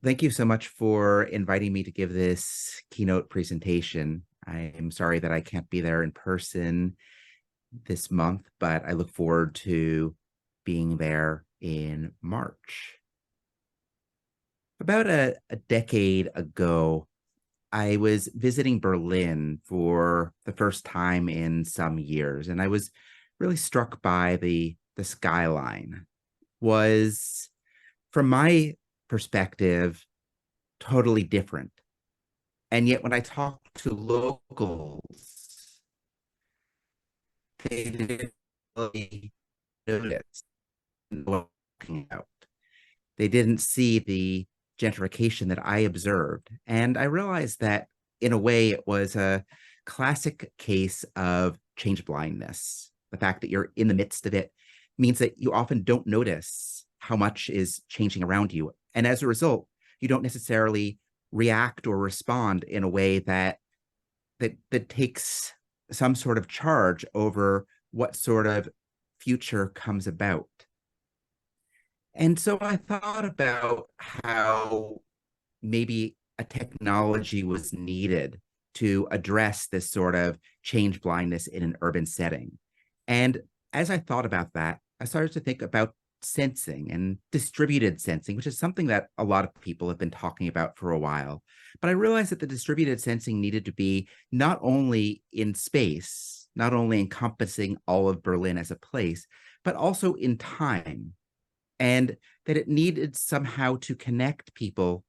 Thank you so much for inviting me to give this keynote presentation. I am sorry that I can't be there in person this month, but I look forward to being there in March. About a decade ago, I was visiting Berlin for the first time in some years, and I was really struck by the skyline. Was, from my perspective, totally different. And yet, when I talk to locals, they didn't really notice what I'm talking about. They didn't see the gentrification that I observed. And I realized that, in a way, it was a classic case of change blindness. The fact that you're in the midst of it means that you often don't notice how much is changing around you. And as a result, you don't necessarily react or respond in a way that takes some sort of charge over what sort of future comes about. And so I thought about how maybe a technology was needed to address this sort of change blindness in an urban setting. And as I thought about that, I started to think about sensing and distributed sensing, which is something that a lot of people have been talking about for a while. But I realized that the distributed sensing needed to be not only in space, not only encompassing all of Berlin as a place, but also in time, and that it needed somehow to connect people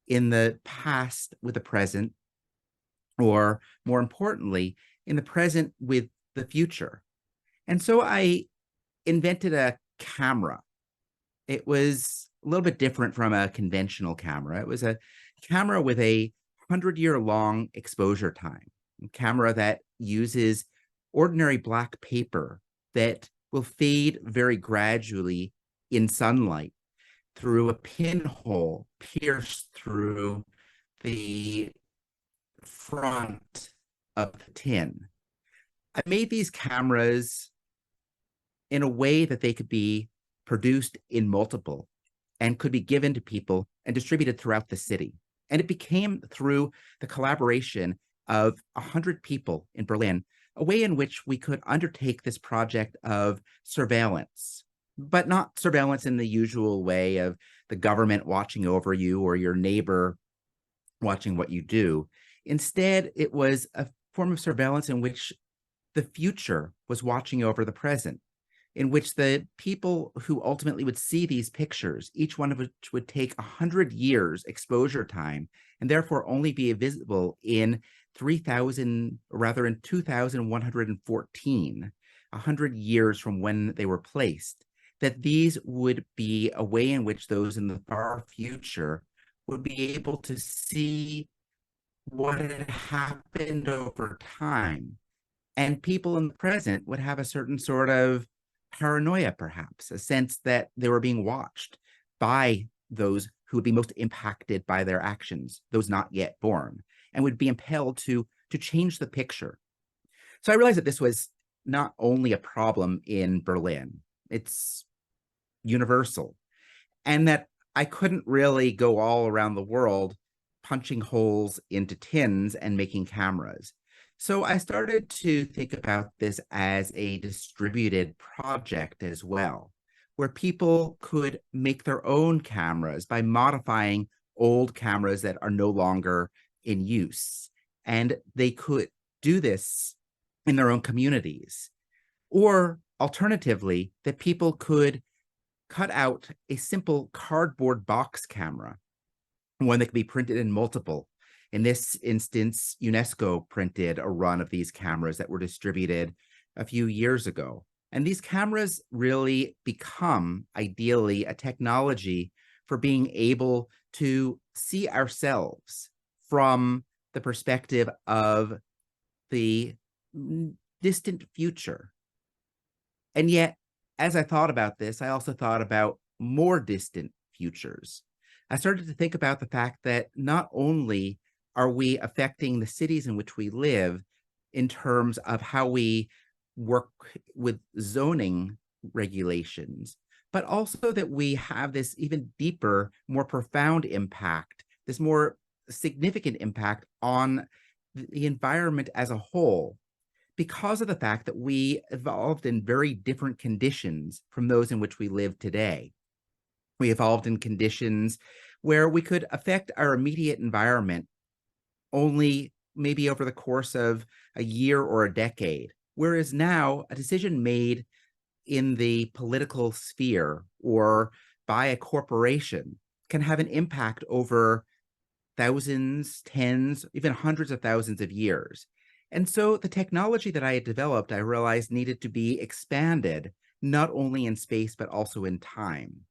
in the past with the present, or more importantly, in the present with the future. And so I invented a camera. It was a little bit different from a conventional camera. It was a camera with a 100-year long exposure time, a camera that uses ordinary black paper that will fade very gradually in sunlight through a pinhole pierced through the front of the tin. I made these cameras in a way that they could be produced in multiple and could be given to people and distributed throughout the city. And it became, through the collaboration of 100 people in Berlin, a way in which we could undertake this project of surveillance, but not surveillance in the usual way of the government watching over you or your neighbor watching what you do. Instead, it was a form of surveillance in which the future was watching over the present, in which the people who ultimately would see these pictures, each one of which would take 100 years exposure time, and therefore only be visible in 3,000, rather in 2,114, 100 years from when they were placed, that these would be a way in which those in the far future would be able to see what had happened over time. And people in the present would have a certain sort of paranoia, perhaps, a sense that they were being watched by those who would be most impacted by their actions, those not yet born, and would be impelled to change the picture. So I realized that this was not only a problem in Berlin, it's universal, and that I couldn't really go all around the world punching holes into tins and making cameras. So I started to think about this as a distributed project as well, where people could make their own cameras by modifying old cameras that are no longer in use. And they could do this in their own communities. Or alternatively, that people could cut out a simple cardboard box camera, one that could be printed in multiple. In this instance, UNESCO printed a run of these cameras that were distributed a few years ago. And these cameras really become, ideally, a technology for being able to see ourselves from the perspective of the distant future. And yet, as I thought about this, I also thought about more distant futures. I started to think about the fact that not only are we affecting the cities in which we live in terms of how we work with zoning regulations, but also that we have this even deeper, more profound impact, this more significant impact on the environment as a whole, because of the fact that we evolved in very different conditions from those in which we live today. We evolved in conditions where we could affect our immediate environment only maybe over the course of a year or a decade, whereas now a decision made in the political sphere or by a corporation can have an impact over thousands, tens, even hundreds of thousands of years. And so the technology that I had developed, I realized needed to be expanded, not only in space, but also in time.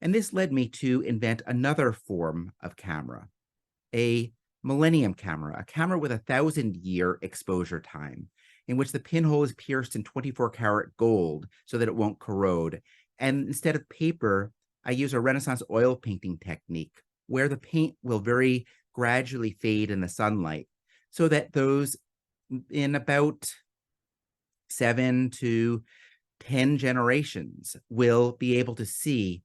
And this led me to invent another form of camera, a millennium camera, a camera with 1,000-year exposure time, in which the pinhole is pierced in 24-karat gold so that it won't corrode. And instead of paper, I use a Renaissance oil painting technique where the paint will very gradually fade in the sunlight so that those in about 7 to 10 generations will be able to see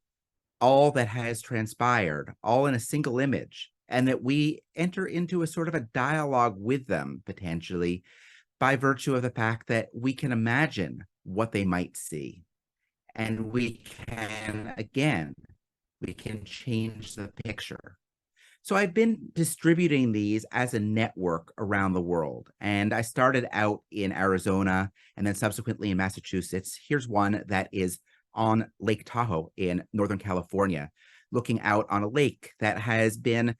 all that has transpired, all in a single image, and that we enter into a sort of a dialogue with them potentially by virtue of the fact that we can imagine what they might see. And we can, again, we can change the picture. So I've been distributing these as a network around the world. And I started out in Arizona and then subsequently in Massachusetts. Here's one that is on Lake Tahoe in Northern California, looking out on a lake that has been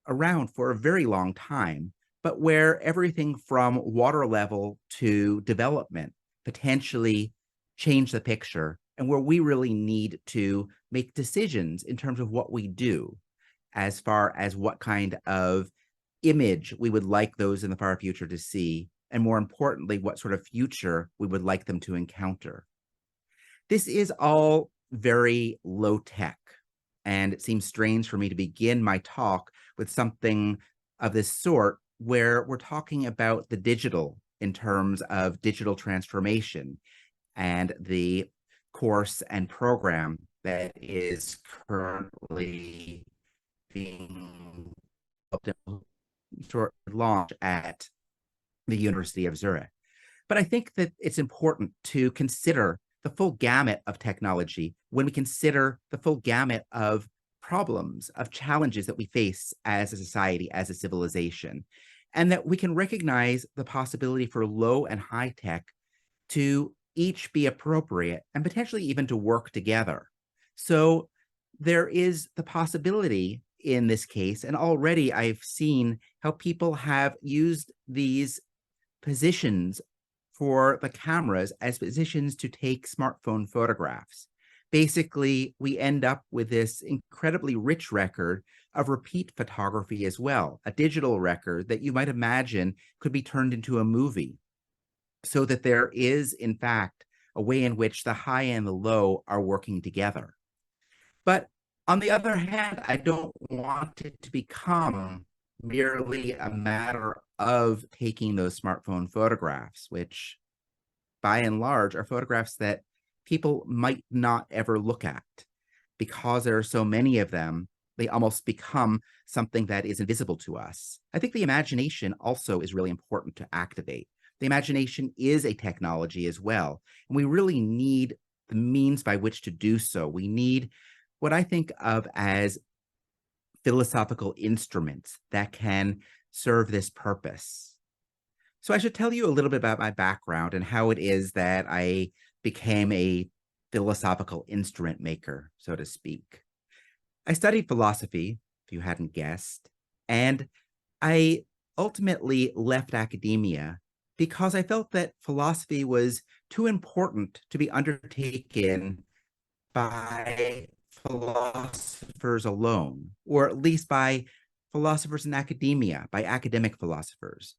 around for a very long time, but where everything from water level to development potentially change the picture, and where we really need to make decisions in terms of what we do, as far as what kind of image we would like those in the far future to see, and more importantly, what sort of future we would like them to encounter. This is all very low tech, and it seems strange for me to begin my talk with something of this sort where we're talking about the digital in terms of digital transformation and the course and program that is currently being launched at the University of Zurich. But I think that it's important to consider the full gamut of technology when we consider the full gamut of problems, of challenges that we face as a society, as a civilization, and that we can recognize the possibility for low and high tech to each be appropriate and potentially even to work together. So there is the possibility in this case, and already I've seen how people have used these positions for the cameras as positions to take smartphone photographs. Basically, we end up with this incredibly rich record of repeat photography as well, a digital record that you might imagine could be turned into a movie, so that there is, in fact, a way in which the high and the low are working together. But on the other hand, I don't want it to become merely a matter of taking those smartphone photographs, which by and large are photographs that people might not ever look at. Because there are so many of them, they almost become something that is invisible to us. I think the imagination also is really important to activate. The imagination is a technology as well, and we really need the means by which to do so. We need what I think of as philosophical instruments that can serve this purpose. So I should tell you a little bit about my background and how it is that I became a philosophical instrument maker, so to speak. I studied philosophy, if you hadn't guessed, and I ultimately left academia because I felt that philosophy was too important to be undertaken by philosophers alone, or at least by philosophers in academia, by academic philosophers.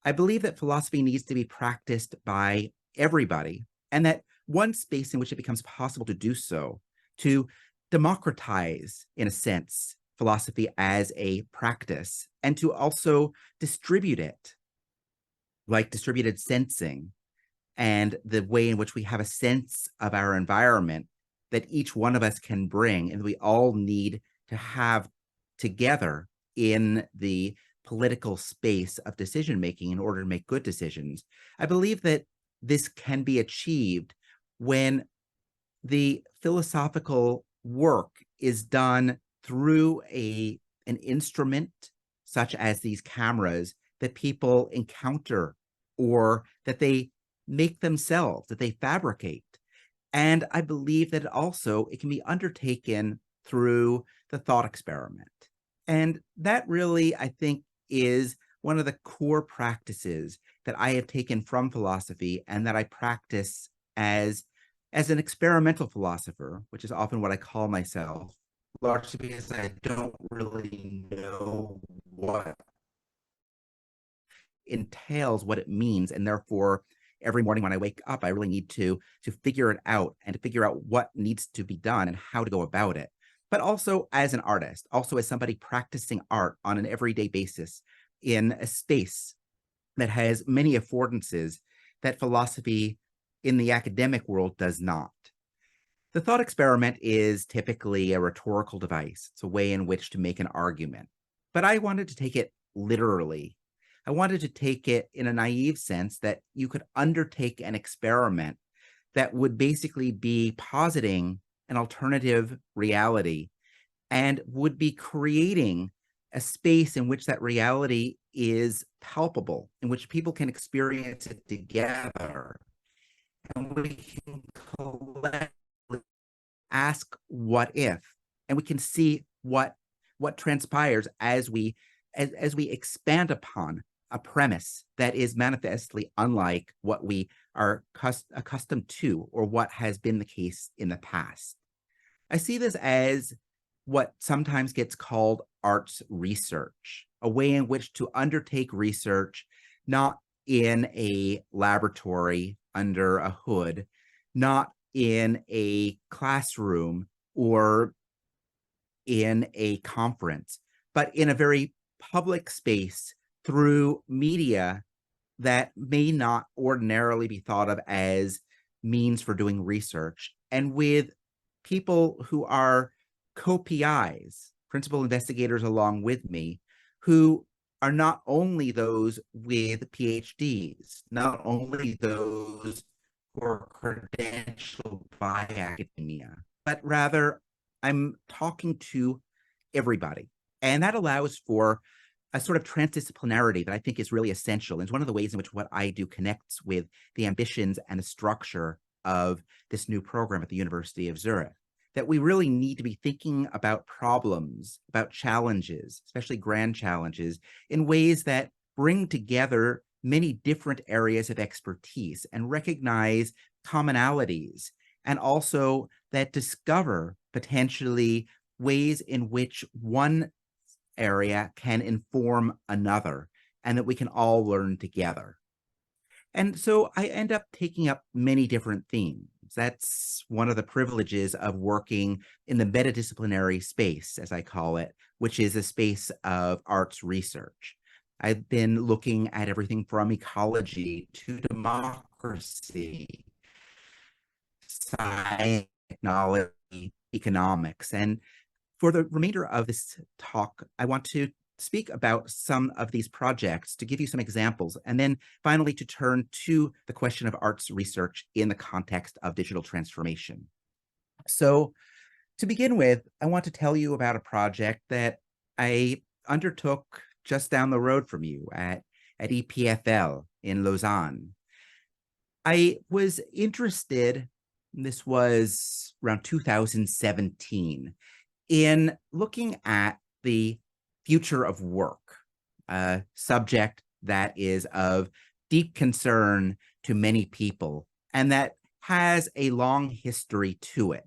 I believe that philosophy needs to be practiced by everybody, and that one space in which it becomes possible to do so, to democratize, in a sense, philosophy as a practice, and to also distribute it, like distributed sensing, and the way in which we have a sense of our environment that each one of us can bring and we all need to have together in the political space of decision making in order to make good decisions. I believe that this can be achieved when the philosophical work is done through an instrument such as these cameras that people encounter or that they make themselves, that they fabricate. And I believe that it can be undertaken through the thought experiment. And that really, I think, is one of the core practices that I have taken from philosophy and that I practice as an experimental philosopher, which is often what I call myself, largely because I don't really know what entails, what it means, and therefore every morning when I wake up, I really need to figure it out and to figure out what needs to be done and how to go about it. But also as an artist, also as somebody practicing art on an everyday basis in a space that has many affordances that philosophy in the academic world does not. The thought experiment is typically a rhetorical device. It's a way in which to make an argument. But I wanted to take it literally. I wanted to take it in a naive sense that you could undertake an experiment that would basically be positing an alternative reality and would be creating a space in which that reality is palpable, in which people can experience it together. And we can collectively ask what if, and we can see what transpires as we expand upon a premise that is manifestly unlike what we are accustomed to or what has been the case in the past. I see this as what sometimes gets called arts research, a way in which to undertake research not in a laboratory under a hood, not in a classroom or in a conference, but in a very public space through media that may not ordinarily be thought of as means for doing research, and with people who are co-PIs, principal investigators along with me, who are not only those with PhDs, not only those who are credentialed by academia, but rather I'm talking to everybody. And that allows for a sort of transdisciplinarity that I think is really essential. And it's one of the ways in which what I do connects with the ambitions and the structure of this new program at the University of Zurich. That we really need to be thinking about problems, about challenges, especially grand challenges, in ways that bring together many different areas of expertise and recognize commonalities, and also that discover potentially ways in which one area can inform another and that we can all learn together. And so I end up taking up many different themes. That's one of the privileges of working in the metadisciplinary space, as I call it, which is a space of arts research. I've been looking at everything from ecology to democracy, science, technology, economics. And for the remainder of this talk, I want to speak about some of these projects to give you some examples, and then finally to turn to the question of arts research in the context of digital transformation. So to begin with, I want to tell you about a project that I undertook just down the road from you at EPFL in Lausanne. I was interested, this was around 2017, in looking at the future of work, a subject that is of deep concern to many people and that has a long history to it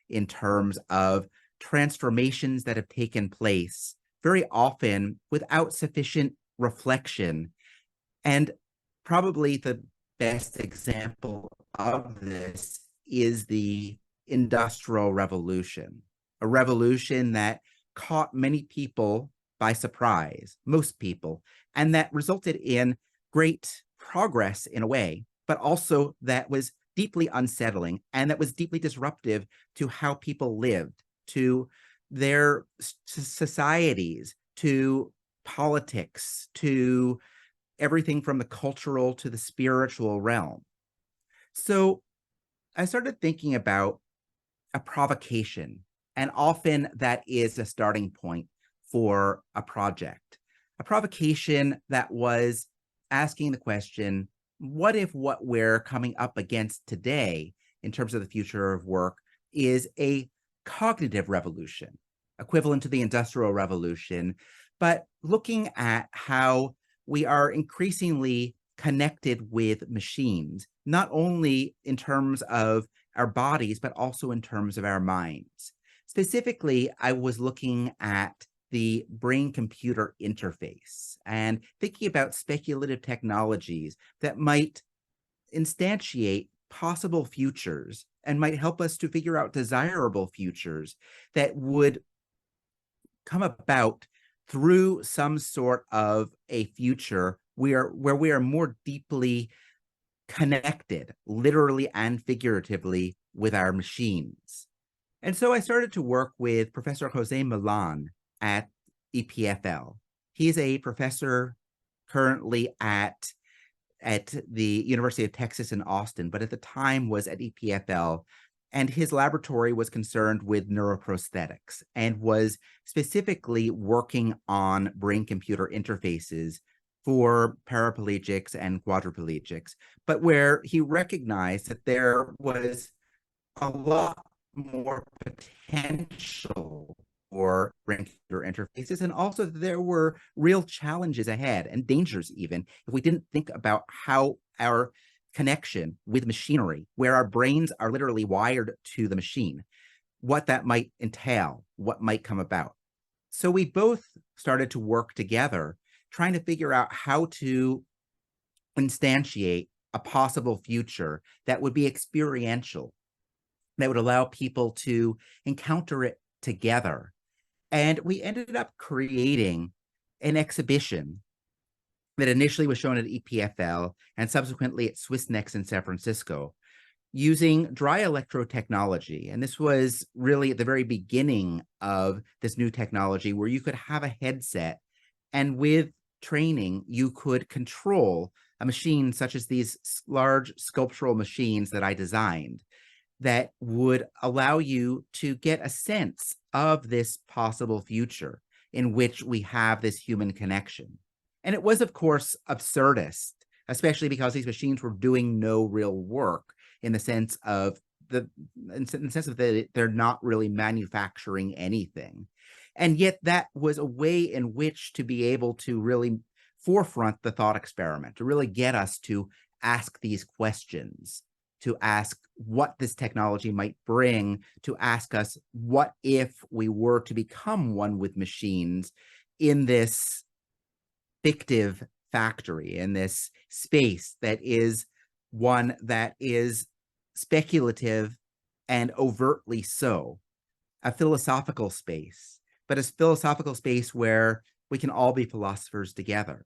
in terms of transformations that have taken place very often without sufficient reflection. And probably the best example of this is the Industrial Revolution, a revolution that caught many people by surprise, most people, and that resulted in great progress in a way, but also that was deeply unsettling and that was deeply disruptive to how people lived, to their societies, to politics, to everything from the cultural to the spiritual realm. So I started thinking about a provocation, and often that is a starting point for a project. A provocation that was asking the question, what if what we're coming up against today in terms of the future of work is a cognitive revolution, equivalent to the Industrial Revolution, but looking at how we are increasingly connected with machines, not only in terms of our bodies, but also in terms of our minds. Specifically, I was looking at the brain computer interface and thinking about speculative technologies that might instantiate possible futures and might help us to figure out desirable futures that would come about through some sort of a future where we are more deeply connected, literally and figuratively, with our machines. And so I started to work with Professor Jose Milan at EPFL. He's a professor currently at the University of Texas in Austin, but at the time was at EPFL. And his laboratory was concerned with neuroprosthetics and was specifically working on brain computer interfaces for paraplegics and quadriplegics, but where he recognized that there was a lot more potential for brain computer interfaces, and also there were real challenges ahead and dangers, even if we didn't think about how our connection with machinery, where our brains are literally wired to the machine, what that might entail, what might come about. So we both started to work together, trying to figure out how to instantiate a possible future that would be experiential, that would allow people to encounter it together. And we ended up creating an exhibition that initially was shown at EPFL and subsequently at Swiss Next in San Francisco, using dry electrode technology. And this was really at the very beginning of this new technology where you could have a headset, and with training, you could control a machine such as these large sculptural machines that I designed that would allow you to get a sense of this possible future in which we have this human connection. And it was, of course, absurdist, especially because these machines were doing no real work in the sense of that they're not really manufacturing anything. And yet that was a way in which to be able to really forefront the thought experiment, to really get us to ask these questions, to ask what this technology might bring, to ask us what if we were to become one with machines in this fictive factory, in this space that is one that is speculative and overtly so, a philosophical space, but a philosophical space where we can all be philosophers together.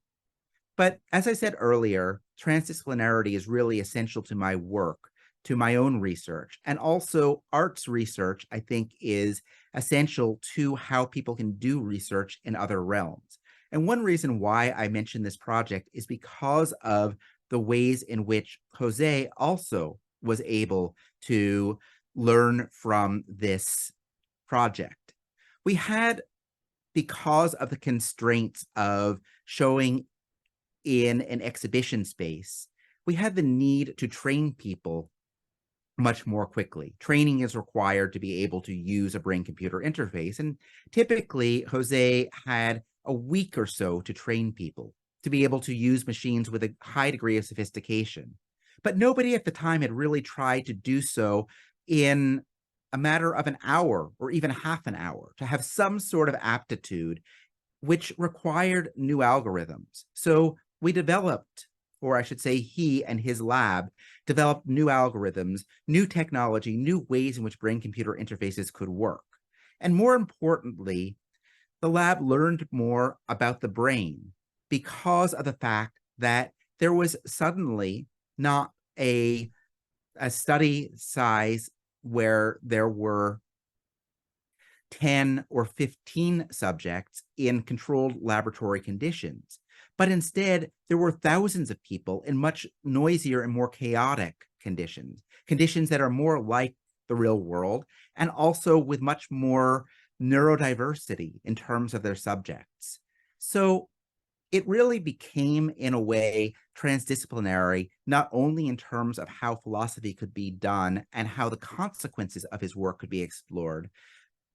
But as I said earlier, transdisciplinarity is really essential to my work, to my own research, and also arts research, I think, is essential to how people can do research in other realms. And one reason why I mentioned this project is because of the ways in which Jose also was able to learn from this project. We had, because of the constraints of showing in an exhibition space, we had the need to train people much more quickly. Training is required to be able to use a brain-computer interface, and typically Jose had a week or so to train people to be able to use machines with a high degree of sophistication. But nobody at the time had really tried to do so in a matter of an hour or even half an hour, to have some sort of aptitude, which required new algorithms. So we developed, or I should say he and his lab developed new algorithms, new technology, new ways in which brain-computer interfaces could work. And more importantly, the lab learned more about the brain because of the fact that there was suddenly not a a study size where there were 10 or 15 subjects in controlled laboratory conditions. But instead, there were thousands of people in much noisier and more chaotic conditions, conditions that are more like the real world, and also with much more neurodiversity in terms of their subjects. So it really became, in a way, transdisciplinary, not only in terms of how philosophy could be done and how the consequences of his work could be explored,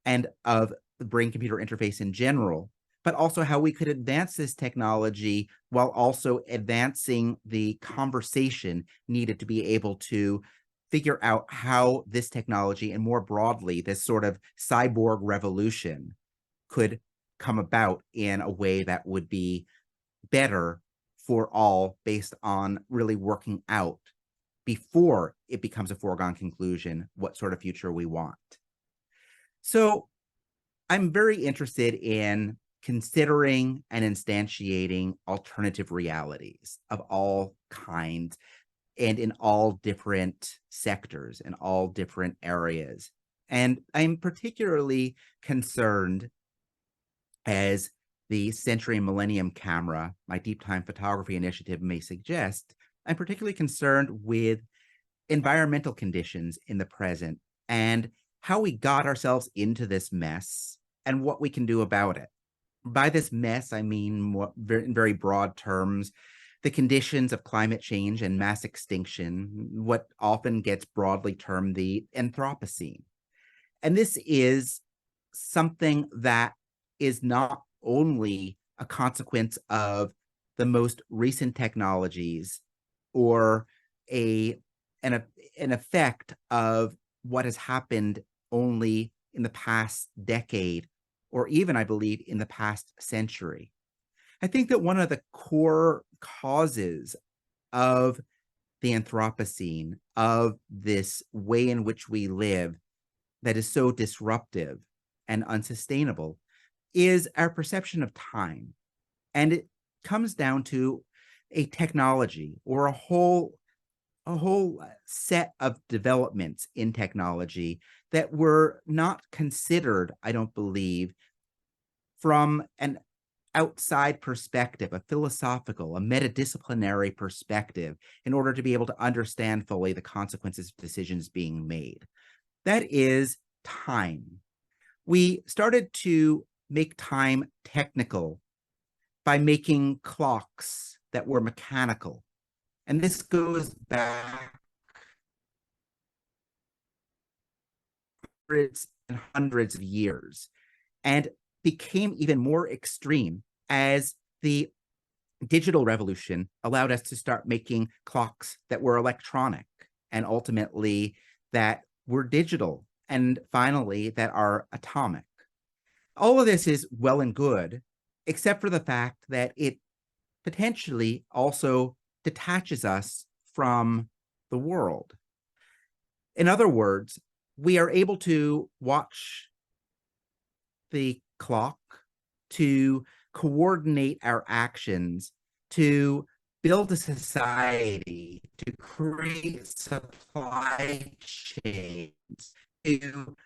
and of the brain computer interface in general, but also how we could advance this technology while also advancing the conversation needed to be able to figure out how this technology, and more broadly, this sort of cyborg revolution, could come about in a way that would be better for all, based on really working out before it becomes a foregone conclusion what sort of future we want. So I'm very interested in considering and instantiating alternative realities of all kinds and in all different sectors and all different areas. And I'm particularly concerned, as the Century and Millennium Camera, my deep time photography initiative, may suggest, I'm particularly concerned with environmental conditions in the present and how we got ourselves into this mess and what we can do about it. By this mess, I mean, in very broad terms, the conditions of climate change and mass extinction, what often gets broadly termed the Anthropocene. And this is something that is not only a consequence of the most recent technologies or an effect of what has happened only in the past decade, or even, I believe, in the past century. I think that one of the core causes of the Anthropocene, of this way in which we live that is so disruptive and unsustainable, is our perception of time. And it comes down to a technology or a whole set of developments in technology that were not considered, I don't believe, from an outside perspective, a philosophical, a metadisciplinary perspective, in order to be able to understand fully the consequences of decisions being made. That is time. We started to make time technical by making clocks that were mechanical. And this goes back hundreds and hundreds of years, and became even more extreme as the digital revolution allowed us to start making clocks that were electronic, and ultimately that were digital, and finally that are atomic. All of this is well and good, except for the fact that it potentially also detaches us from the world. In other words, we are able to watch the clock, to coordinate our actions, to build a society, to create supply chains, to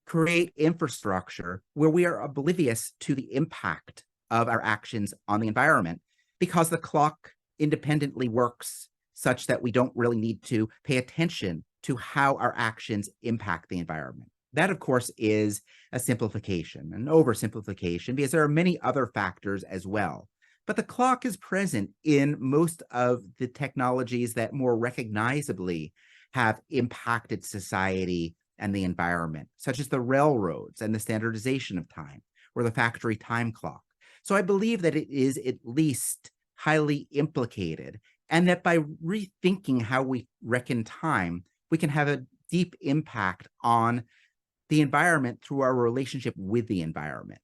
create infrastructure where we are oblivious to the impact of our actions on the environment, because the clock independently works such that we don't really need to pay attention to how our actions impact the environment. That, of course, is a simplification, an oversimplification, because there are many other factors as well. But the clock is present in most of the technologies that more recognizably have impacted society and the environment, such as the railroads and the standardization of time, or the factory time clock. So I believe that it is at least highly implicated, and that by rethinking how we reckon time, we can have a deep impact on the environment through our relationship with the environment.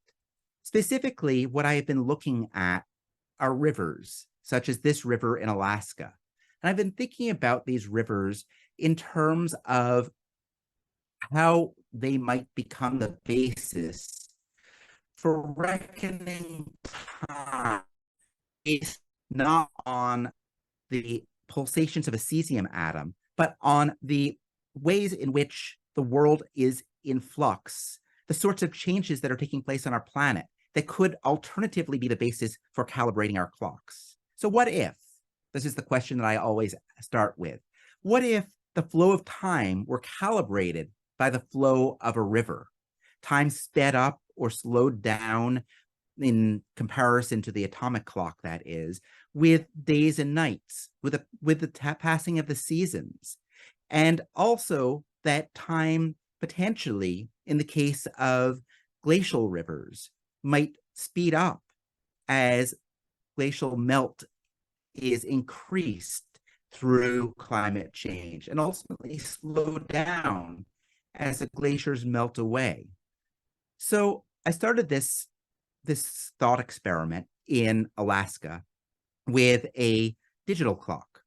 Specifically, what I have been looking at are rivers, such as this river in Alaska. And I've been thinking about these rivers in terms of how they might become the basis for reckoning time, based not on the pulsations of a cesium atom, but on the ways in which the world is in flux, the sorts of changes that are taking place on our planet that could alternatively be the basis for calibrating our clocks. So what if, this is the question that I always start with, what if the flow of time were calibrated by the flow of a river? Time sped up or slowed down in comparison to the atomic clock, that is, with days and nights, with the passing of the seasons, and also that time potentially, in the case of glacial rivers, might speed up as glacial melt is increased through climate change, and ultimately slow down as the glaciers melt away. So I started this thought experiment in Alaska with a digital clock,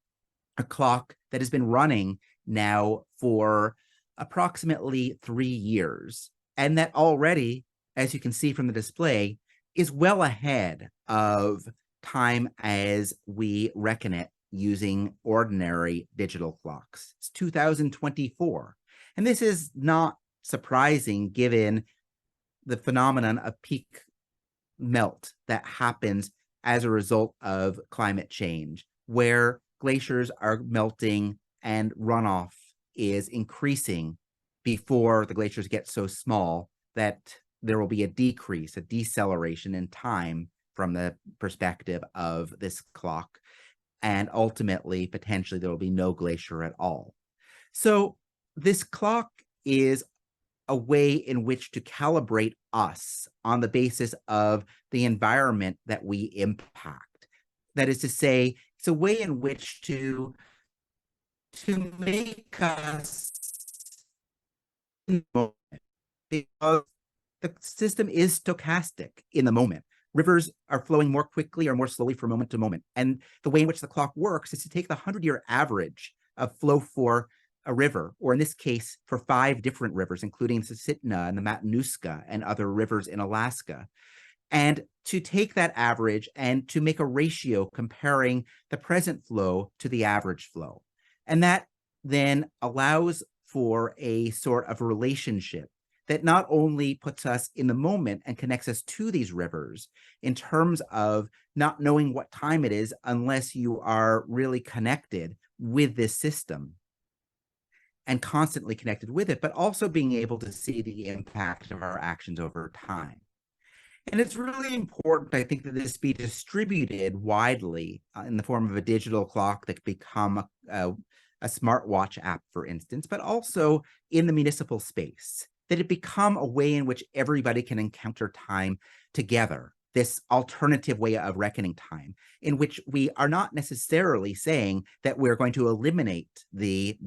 a clock that has been running now for approximately 3 years, and that already, as you can see from the display, is well ahead of time as we reckon it using ordinary digital clocks. It's 2024. And this is not surprising given the phenomenon of peak melt that happens as a result of climate change, where glaciers are melting and runoff is increasing before the glaciers get so small that there will be a decrease, a deceleration in time from the perspective of this clock. And ultimately, potentially, there will be no glacier at all. So this clock is a way in which to calibrate us on the basis of the environment that we impact. That is to say, it's a way in which to make us, because the system is stochastic in the moment. Rivers are flowing more quickly or more slowly from moment to moment. And the way in which the clock works is to take the 100-year average of flow for a river, or in this case, for 5 different rivers, including the Susitna and the Matanuska and other rivers in Alaska, and to take that average and to make a ratio comparing the present flow to the average flow. And that then allows for a sort of relationship that not only puts us in the moment and connects us to these rivers in terms of not knowing what time it is unless you are really connected with this system and constantly connected with it, but also being able to see the impact of our actions over time. And it's really important, I think, that this be distributed widely in the form of a digital clock that could become a smartwatch app, for instance, but also in the municipal space, that it become a way in which everybody can encounter time together, this alternative way of reckoning time, in which we are not necessarily saying that we're going to eliminate the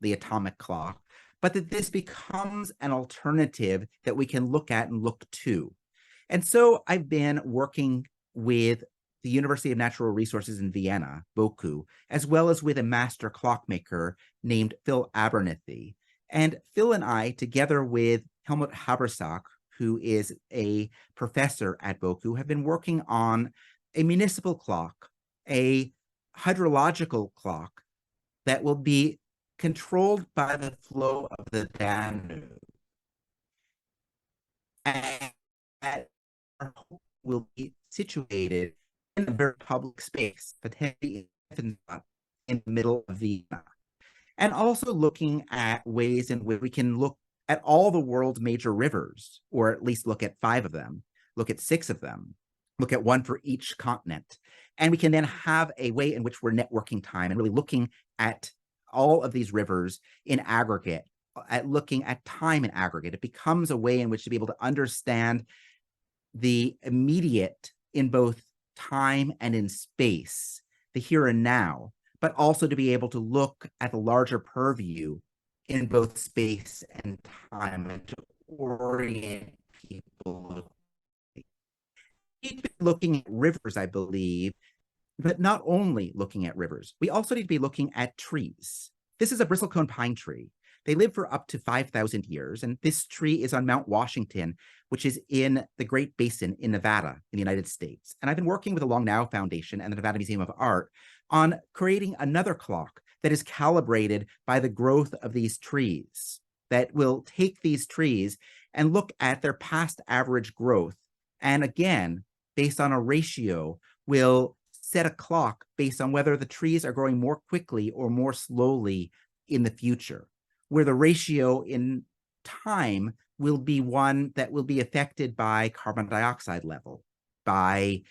atomic clock, but that this becomes an alternative that we can look at and look to. And so I've been working with the University of Natural Resources in Vienna, BOKU, as well as with a master clockmaker named Phil Abernethy. And Phil and I, together with Helmut Habersack, who is a professor at BOKU, have been working on a municipal clock, a hydrological clock that will be controlled by the flow of the Danube. And our hope will be situated in a very public space, potentially in the middle of Vienna. And also looking at ways in which we can look at all the world's major rivers, or at least look at 5 of them, look at 6 of them, look at 1 for each continent. And we can then have a way in which we're networking time and really looking at all of these rivers in aggregate, at looking at time in aggregate. It becomes a way in which to be able to understand the immediate in both time and in space, the here and now, but also to be able to look at the larger purview in both space and time and to orient people. Looking at rivers, I believe, but not only looking at rivers, we also need to be looking at trees. This is a bristlecone pine tree. They live for up to 5,000 years, and this tree is on Mount Washington, which is in the Great Basin in Nevada, in the United States. And I've been working with the Long Now Foundation and the Nevada Museum of Art on creating another clock that is calibrated by the growth of these trees, that will take these trees and look at their past average growth. And again, based on a ratio, will set a clock based on whether the trees are growing more quickly or more slowly in the future, where the ratio in time will be one that will be affected by carbon dioxide level, by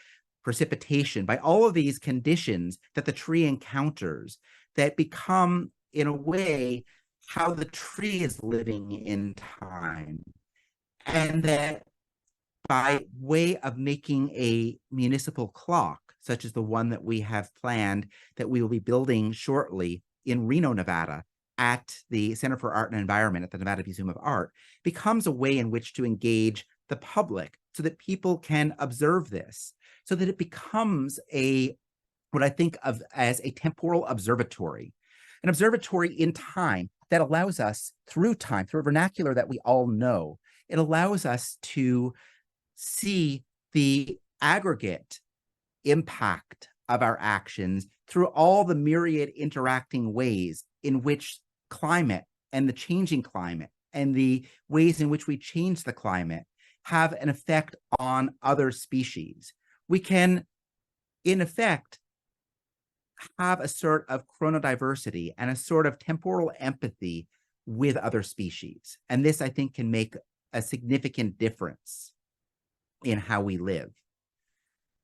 precipitation, by all of these conditions that the tree encounters that become, in a way, how the tree is living in time. And that by way of making a municipal clock, such as the one that we have planned, that we will be building shortly in Reno, Nevada, at the Center for Art and Environment at the Nevada Museum of Art, becomes a way in which to engage the public so that people can observe this, so that it becomes what I think of as a temporal observatory, an observatory in time that allows us, through time, through a vernacular that we all know, it allows us to see the aggregate impact of our actions through all the myriad interacting ways in which climate and the changing climate and the ways in which we change the climate have an effect on other species. We can, in effect, have a sort of chronodiversity and a sort of temporal empathy with other species. And this, I think, can make a significant difference in how we live.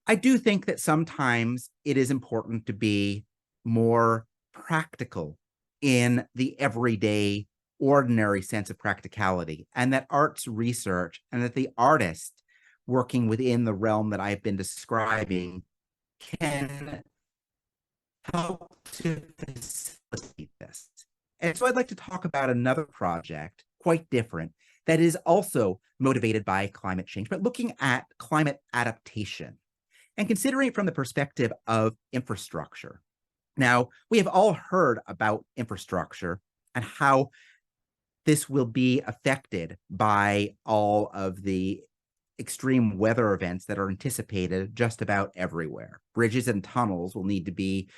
I do think that sometimes it is important to be more practical in the everyday, ordinary sense of practicality, and that arts research and that the artist working within the realm that I've been describing can help to facilitate this. And so I'd like to talk about another project, quite different, that is also motivated by climate change, but looking at climate adaptation and considering it from the perspective of infrastructure. Now, we have all heard about infrastructure and how this will be affected by all of the extreme weather events that are anticipated just about everywhere. Bridges and tunnels will need to be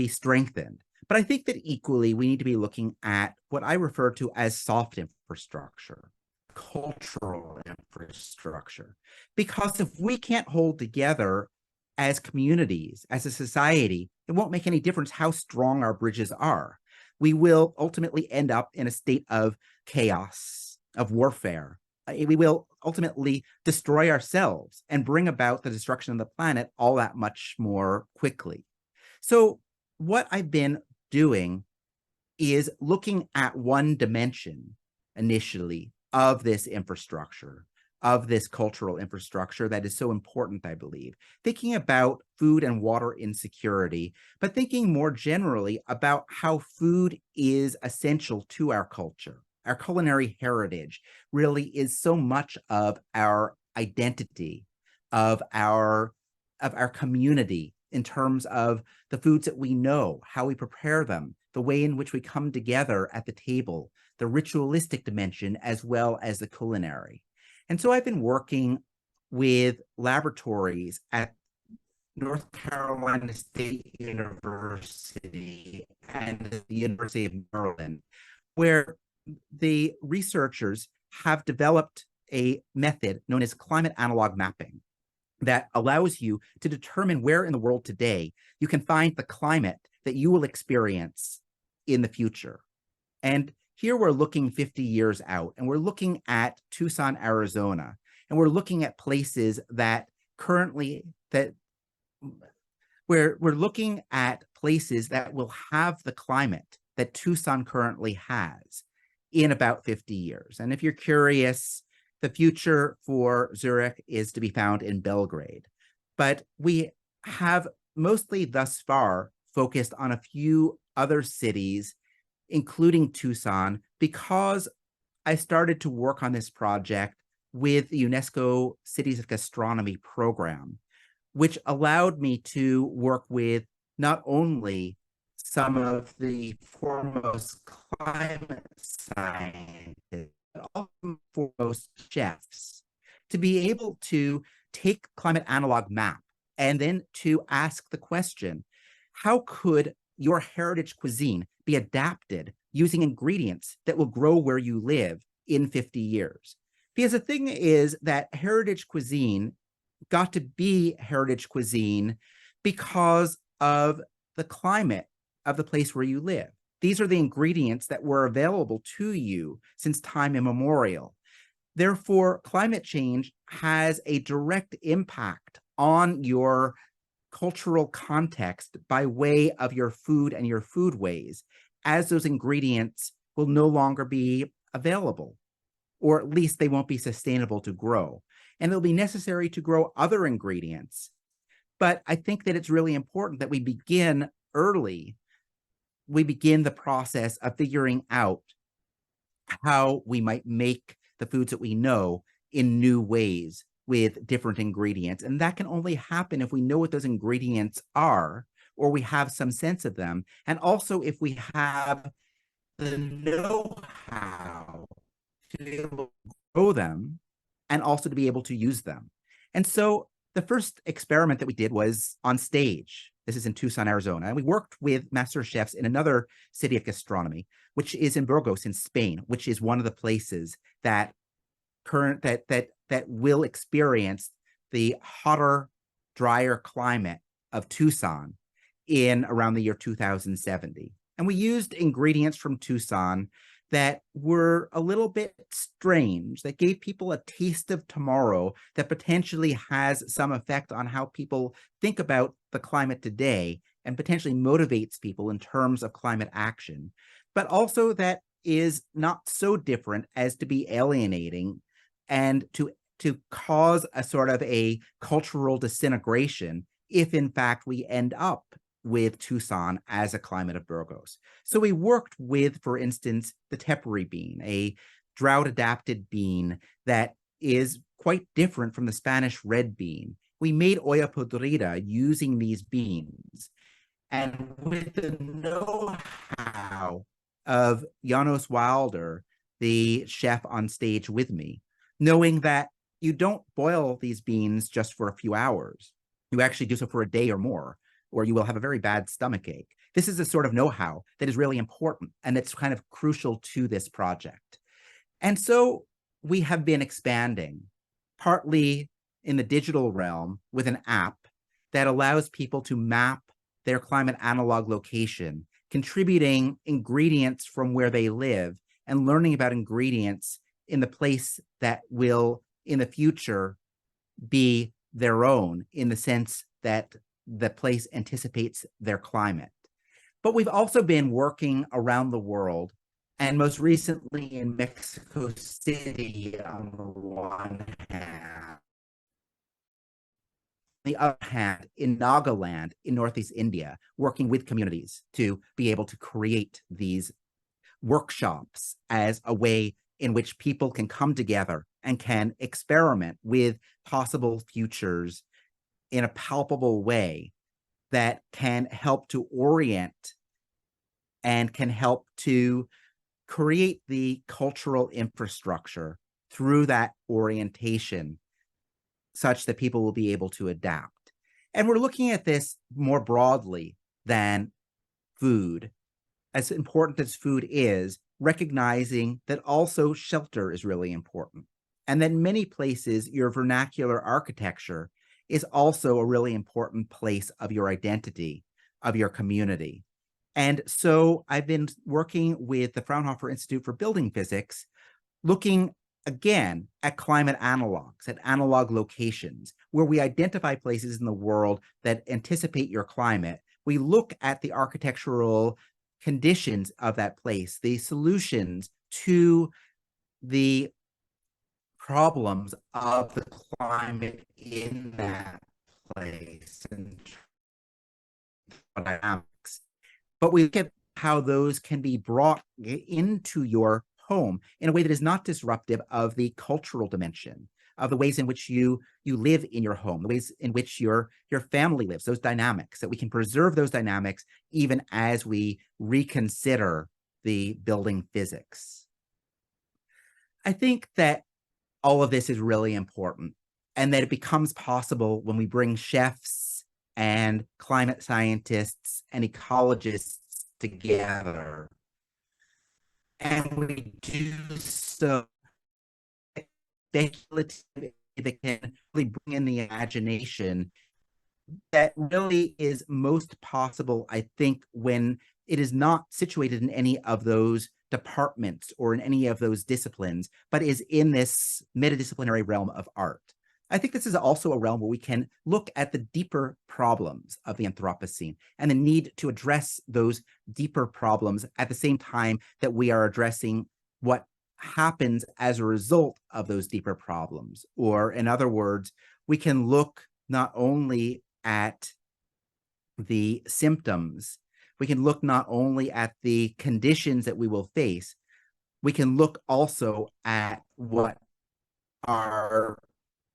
strengthened. But I think that equally we need to be looking at what I refer to as soft infrastructure, cultural infrastructure. Because if we can't hold together as communities, as a society, it won't make any difference how strong our bridges are. We will ultimately end up in a state of chaos, of warfare. We will ultimately destroy ourselves and bring about the destruction of the planet all that much more quickly. So what I've been doing is looking at one dimension initially of this infrastructure, of this cultural infrastructure that is so important, I believe, thinking about food and water insecurity, but thinking more generally about how food is essential to our culture. Our culinary heritage really is so much of our identity, of our community, in terms of the foods that we know, how we prepare them, the way in which we come together at the table, the ritualistic dimension, as well as the culinary. And so I've been working with laboratories at North Carolina State University and the University of Maryland, where the researchers have developed a method known as climate analog mapping that allows you to determine where in the world today you can find the climate that you will experience in the future. And here we're looking 50 years out, and we're looking at Tucson, Arizona, and we're looking at places that currently we're looking at places that will have the climate that Tucson currently has in about 50 years. And if you're curious, the future for Zurich is to be found in Belgrade. But we have mostly thus far focused on a few other cities, including Tucson, because I started to work on this project with the UNESCO Cities of Gastronomy program, which allowed me to work with not only some of the foremost climate scientists, but also foremost chefs, to be able to take climate analog map and then to ask the question, how could your heritage cuisine be adapted using ingredients that will grow where you live in 50 years? Because the thing is that heritage cuisine got to be heritage cuisine because of the climate of the place where you live. These are the ingredients that were available to you since time immemorial. Therefore, climate change has a direct impact on your cultural context by way of your food and your foodways, as those ingredients will no longer be available, or at least they won't be sustainable to grow. And it'll be necessary to grow other ingredients. But I think that it's really important that we begin early. We begin the process of figuring out how we might make the foods that we know in new ways with different ingredients. And that can only happen if we know what those ingredients are, or we have some sense of them. And also if we have the know-how to be able to grow them and also to be able to use them. And so the first experiment that we did was on stage. This is in Tucson, Arizona. And we worked with master chefs in another city of gastronomy, which is in Burgos in Spain, which is one of the places that will experience the hotter, drier climate of Tucson in around the year 2070. And we used ingredients from Tucson that were a little bit strange, that gave people a taste of tomorrow that potentially has some effect on how people think about the climate today and potentially motivates people in terms of climate action, but also that is not so different as to be alienating and to cause a sort of a cultural disintegration if in fact we end up with Tucson as a climate of Burgos. So we worked with, for instance, the tepary bean, a drought-adapted bean that is quite different from the Spanish red bean. We made olla podrida using these beans. And with the know-how of Janos Wilder, the chef on stage with me, knowing that you don't boil these beans just for a few hours. You actually do so for a day or more, or you will have a very bad stomach ache. This is a sort of know-how that is really important, and it's kind of crucial to this project. And so we have been expanding, partly in the digital realm with an app that allows people to map their climate analog location, contributing ingredients from where they live and learning about ingredients in the place that will, in the future, be their own, in the sense that the place anticipates their climate. But we've also been working around the world, and most recently in Mexico City on the one hand, the other hand, in Nagaland in Northeast India, working with communities to be able to create these workshops as a way in which people can come together and can experiment with possible futures in a palpable way that can help to orient and can help to create the cultural infrastructure through that orientation such that people will be able to adapt. And we're looking at this more broadly than food. As important as food is, recognizing that also shelter is really important. And that in many places, your vernacular architecture is also a really important place of your identity, of your community. And so I've been working with the Fraunhofer Institute for Building Physics, looking again at climate analogs, at analog locations, where we identify places in the world that anticipate your climate. We look at the architectural conditions of that place, the solutions to the problems of the climate in that place and dynamics. But we look at how those can be brought into your home in a way that is not disruptive of the cultural dimension, of the ways in which you live in your home, the ways in which your family lives, those dynamics, that we can preserve those dynamics even as we reconsider the building physics. I think that all of this is really important, and that it becomes possible when we bring chefs and climate scientists and ecologists together. And we do so speculative that can really bring in the imagination that really is most possible, I think, when it is not situated in any of those departments or in any of those disciplines, but is in this metadisciplinary realm of art. I think this is also a realm where we can look at the deeper problems of the Anthropocene and the need to address those deeper problems at the same time that we are addressing what happens as a result of those deeper problems. Or in other words, we can look not only at the symptoms, we can look not only at the conditions that we will face, we can look also at what are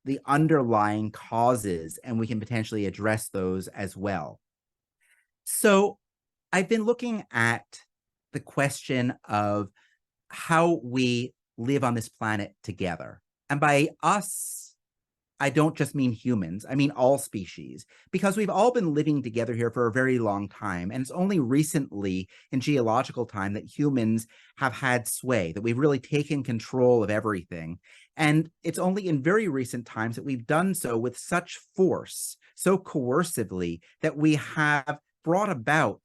the underlying causes, and we can potentially address those as well. So I've been looking at the question of how we live on this planet together. And by us, I don't just mean humans, I mean all species, because we've all been living together here for a very long time. And it's only recently in geological time that humans have had sway, that we've really taken control of everything. And it's only in very recent times that we've done so with such force, so coercively, that we have brought about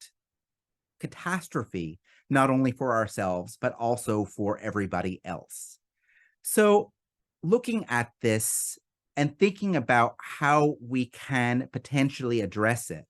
catastrophe, not only for ourselves, but also for everybody else. So looking at this and thinking about how we can potentially address it,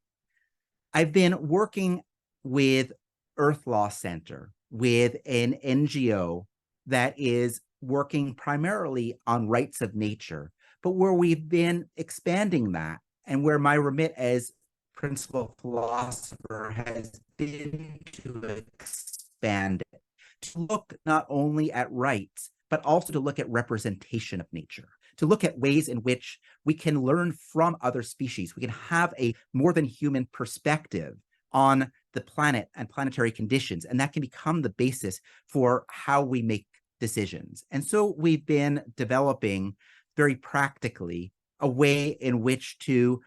I've been working with Earth Law Center, with an NGO that is working primarily on rights of nature, but where we've been expanding that and where my remit as principal philosopher has been to expand it, to look not only at rights, but also to look at representation of nature, to look at ways in which we can learn from other species. We can have a more than human perspective on the planet and planetary conditions, and that can become the basis for how we make decisions. And so we've been developing very practically a way in which to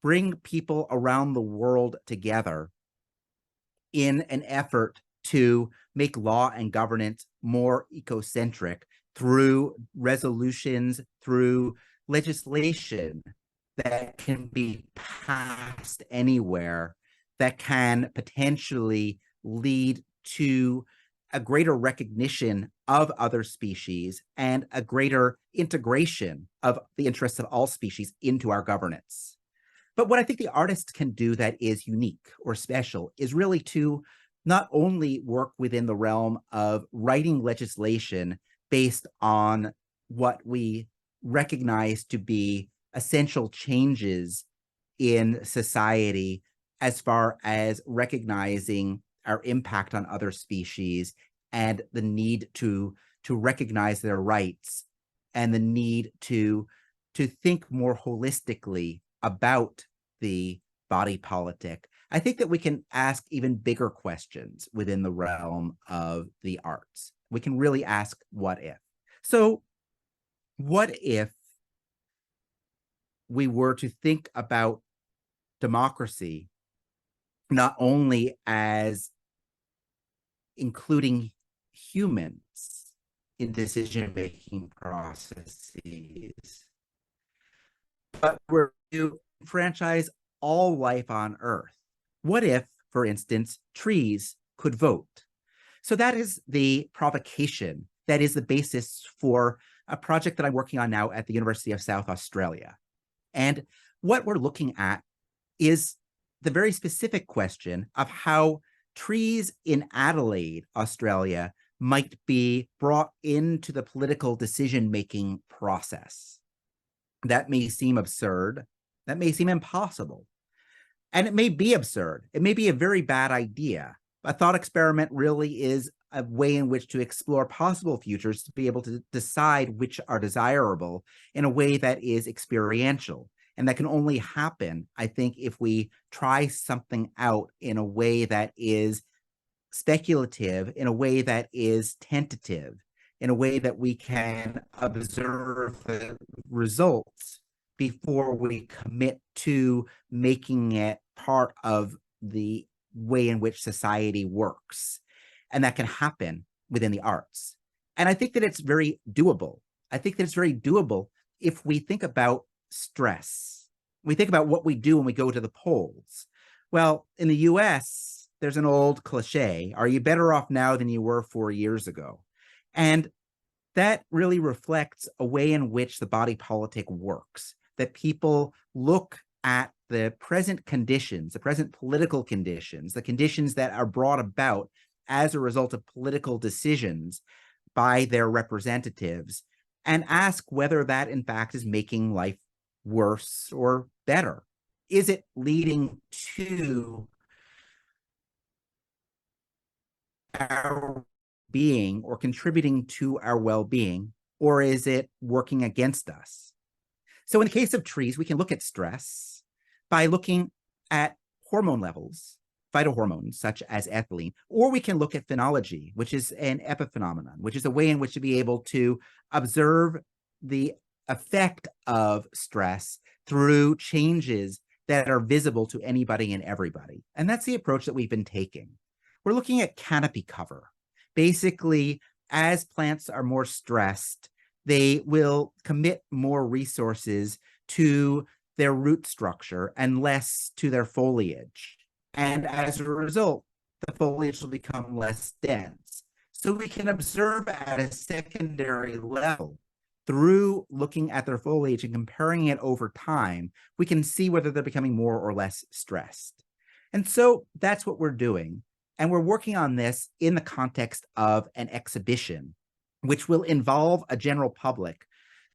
bring people around the world together in an effort to make law and governance more ecocentric through resolutions, through legislation that can be passed anywhere, that can potentially lead to a greater recognition of other species and a greater integration of the interests of all species into our governance. But what I think the artist can do that is unique or special is really to not only work within the realm of writing legislation based on what we recognize to be essential changes in society as far as recognizing our impact on other species and the need to recognize their rights and the need to think more holistically about the body politic. I think that we can ask even bigger questions within the realm of the arts. We can really ask, what if? So, what if we were to think about democracy not only as including humans in decision-making processes, but we're to franchise all life on Earth? What if, for instance, trees could vote? So that is the provocation, that is the basis for a project that I'm working on now at the University of South Australia. And what we're looking at is the very specific question of how trees in Adelaide, Australia, might be brought into the political decision-making process. That may seem absurd. That may seem impossible. And it may be absurd. It may be a very bad idea. A thought experiment really is a way in which to explore possible futures, to be able to decide which are desirable in a way that is experiential. And that can only happen, I think, if we try something out in a way that is speculative, in a way that is tentative, in a way that we can observe the results before we commit to making it part of the way in which society works. And that can happen within the arts. And I think that it's very doable. I think that it's very doable if we think about stress. We think about what we do when we go to the polls. Well, in the US, there's an old cliche, are you better off now than you were 4 years ago? And that really reflects a way in which the body politic works, that people look at the present conditions, the present political conditions, the conditions that are brought about as a result of political decisions by their representatives, and ask whether that in fact is making life worse or better. Is it leading to our being or contributing to our well-being, or is it working against us? So in the case of trees, we can look at stress by looking at hormone levels, phytohormones such as ethylene, or we can look at phenology, which is an epiphenomenon, which is a way in which to be able to observe the effect of stress through changes that are visible to anybody and everybody. And that's the approach that we've been taking. We're looking at canopy cover. Basically, as plants are more stressed, they will commit more resources to their root structure and less to their foliage. And as a result, the foliage will become less dense. So we can observe at a secondary level through looking at their foliage and comparing it over time, we can see whether they're becoming more or less stressed. And so that's what we're doing. And we're working on this in the context of an exhibition, which will involve a general public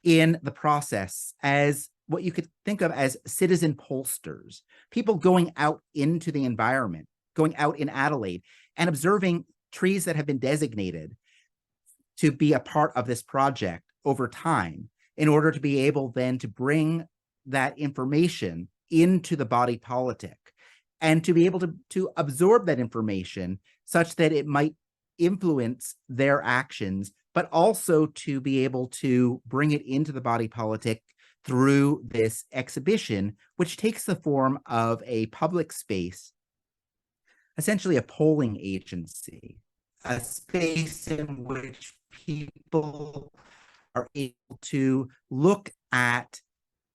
in the process as what you could think of as citizen pollsters, people going out into the environment, going out in Adelaide and observing trees that have been designated to be a part of this project over time in order to be able then to bring that information into the body politic and to be able to absorb that information such that it might influence their actions, but also to be able to bring it into the body politic through this exhibition, which takes the form of a public space, essentially a polling agency, a space in which people are able to look at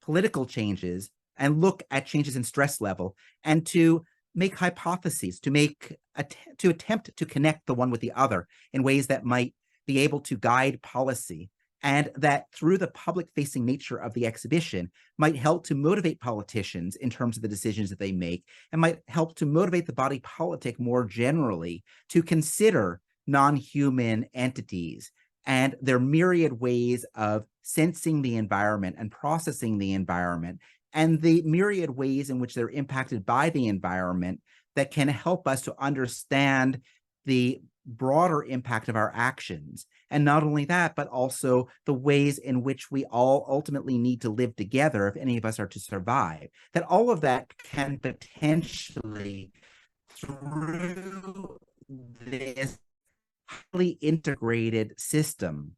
political changes and look at changes in stress level and to make hypotheses, to attempt to connect the one with the other in ways that might be able to guide policy, and that through the public-facing nature of the exhibition might help to motivate politicians in terms of the decisions that they make, and might help to motivate the body politic more generally to consider non-human entities and their myriad ways of sensing the environment and processing the environment, and the myriad ways in which they're impacted by the environment that can help us to understand the broader impact of our actions. And not only that, but also the ways in which we all ultimately need to live together if any of us are to survive. That all of that can potentially, through this highly integrated system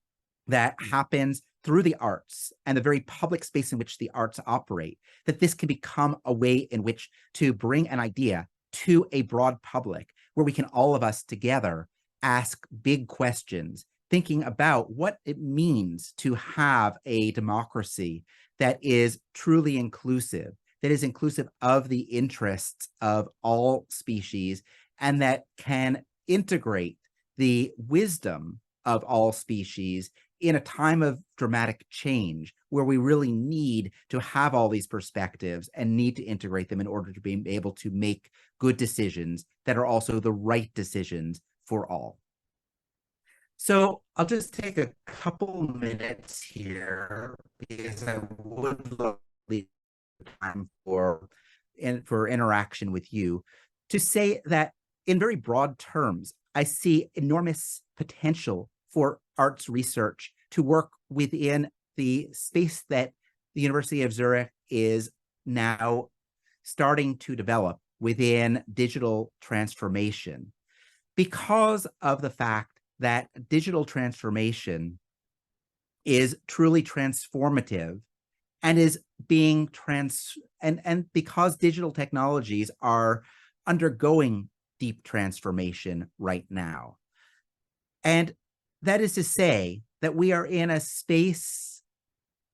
that happens through the arts and the very public space in which the arts operate, that this can become a way in which to bring an idea to a broad public where we can all of us together ask big questions, thinking about what it means to have a democracy that is truly inclusive, that is inclusive of the interests of all species, and that can integrate the wisdom of all species in a time of dramatic change where we really need to have all these perspectives and need to integrate them in order to be able to make good decisions that are also the right decisions for all. So I'll just take a couple minutes here because I would love the time for interaction with you to say that in very broad terms, I see enormous potential for arts research to work within the space that the University of Zurich is now starting to develop within digital transformation, because of the fact that digital transformation is truly transformative and is being and because digital technologies are undergoing deep transformation right now. And that is to say that we are in a space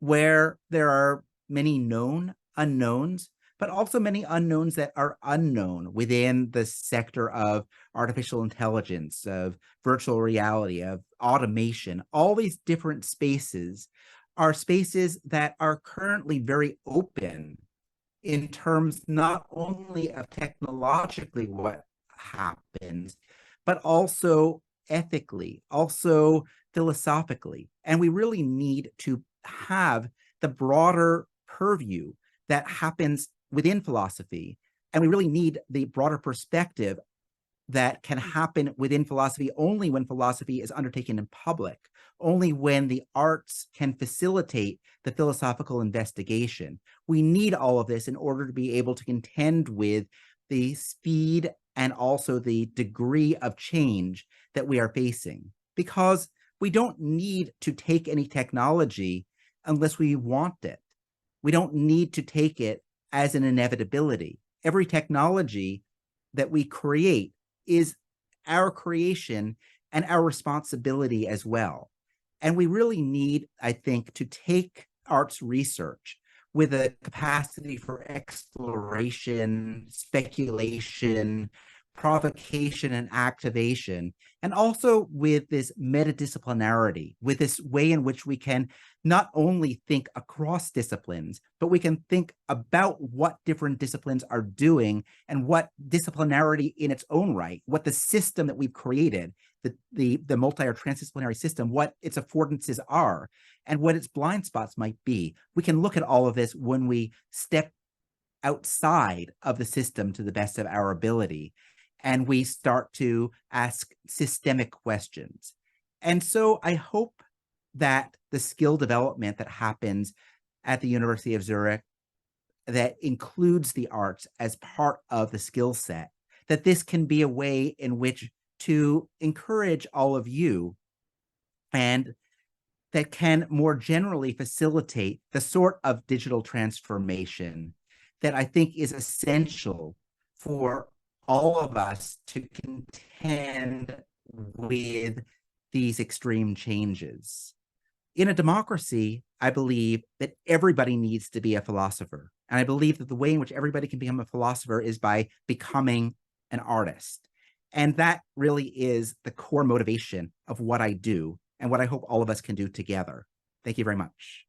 where there are many known unknowns, but also many unknowns that are unknown within the sector of artificial intelligence, of virtual reality, of automation. All these different spaces are spaces that are currently very open in terms not only of technologically what happens, but also ethically, also philosophically. And we really need to have the broader purview that happens within philosophy. And we really need the broader perspective that can happen within philosophy only when philosophy is undertaken in public, only when the arts can facilitate the philosophical investigation. We need all of this in order to be able to contend with the speed and also the degree of change that we are facing, because we don't need to take any technology unless we want it. We don't need to take it as an inevitability. Every technology that we create is our creation and our responsibility as well. And we really need, I think, to take arts research with a capacity for exploration, speculation, provocation, and activation, and also with this metadisciplinarity, with this way in which we can not only think across disciplines, but we can think about what different disciplines are doing and what disciplinarity in its own right, what the system that we've created, the multi or transdisciplinary system, what its affordances are, and what its blind spots might be. We can look at all of this when we step outside of the system to the best of our ability, and we start to ask systemic questions. And so I hope that the skill development that happens at the University of Zurich, that includes the arts as part of the skill set, that this can be a way in which to encourage all of you, and that can more generally facilitate the sort of digital transformation that I think is essential for all of us to contend with these extreme changes. In a democracy, I believe that everybody needs to be a philosopher. And I believe that the way in which everybody can become a philosopher is by becoming an artist. And that really is the core motivation of what I do and what I hope all of us can do together. Thank you very much.